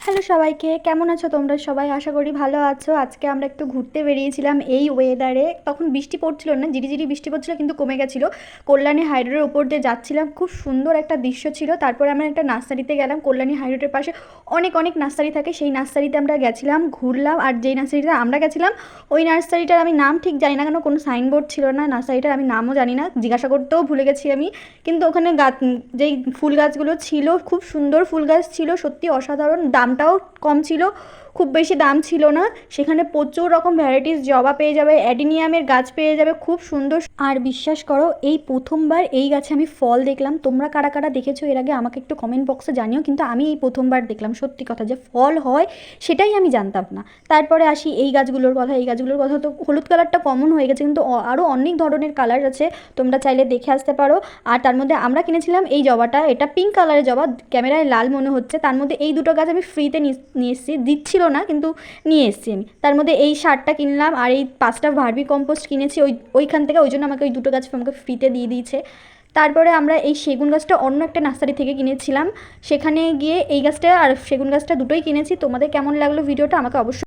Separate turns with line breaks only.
Hello সবাইকে, কেমন আছো তোমরা সবাই? আশা করি ভালো আছো। আজকে আমরা একটু ঘুরতে বেরিয়েছিলাম এই ওয়েদারে। তখন বৃষ্টি পড়ছিল না, ঝিরিঝিরি বৃষ্টি পড়ছিল, কিন্তু কমে গেছিলো। কল্যাণী হাই রোডের ওপর দিয়ে যাচ্ছিলাম, খুব সুন্দর একটা দৃশ্য ছিল। তারপরে আমরা একটা নার্সারিতে গেলাম, কল্যাণী হাই রোডের পাশে অনেক অনেক নার্সারি থাকে, সেই নার্সারিতে আমরা গেছিলাম, ঘুরলাম। আর যেই নার্সারিতে আমরা গেছিলাম ওই নার্সারিটার আমি নাম ঠিক জানি না, কেন কোনো সাইনবোর্ড ছিল না। নার্সারিটার আমি নামও জানি না, জিজ্ঞাসা করতেও ভুলে গেছি আমি। কিন্তু ওখানে গাছ, যেই ফুল গাছগুলো ছিল, খুব সুন্দর ফুল গাছ ছিল, সত্যি অসাধারণ। দামটাও কম ছিল, খুব বেশি দাম ছিল না। সেখানে প্রচুর রকম ভ্যারাইটিস জবা পেয়ে যাবে, অ্যাডিনিয়ামের গাছ পেয়ে যাবে, খুব সুন্দর। আর বিশ্বাস করো, এই প্রথমবার এই গাছে আমি ফল দেখলাম। তোমরা কারা কারা দেখেছো এর আগে আমাকে একটু কমেন্ট বক্সে জানিও, কিন্তু আমি এই প্রথমবার দেখলাম। সত্যি কথা, যে ফল হয় সেটাই আমি জানতাম না। তারপরে আসি এই গাছগুলোর কথা। এই গাছগুলোর কথা তো হলুদ কালারটা কমন হয়ে গেছে, কিন্তু আরও অনেক ধরনের কালার আছে, তোমরা চাইলে দেখে আসতে পারো। আর তার মধ্যে আমরা কিনেছিলাম এই জবাটা, এটা পিঙ্ক কালারের জবা, ক্যামেরায় লাল মনে হচ্ছে। তার মধ্যে এই দুটো গাছ আমি ফ্রিতে নিয়ে এসেছি, দিচ্ছিল না কিন্তু নিয়ে এসেছি আমি। তার মধ্যে এই সারটা কিনলাম, আর এই 5টা ভার্মি কম্পোস্ট কিনেছি ওইখান থেকে। ওই জন্য আমাকে ওই দুটো গাছ আমাকে ফ্রিতে দিয়ে দিয়েছে। তারপরে আমরা এই সেগুন গাছটা অন্য একটা নার্সারি থেকে কিনেছিলাম, সেখানে গিয়ে এই গাছটা আর সেগুন গাছটা দুটোই কিনেছি। তোমাদের কেমন লাগলো ভিডিওটা আমাকে অবশ্যই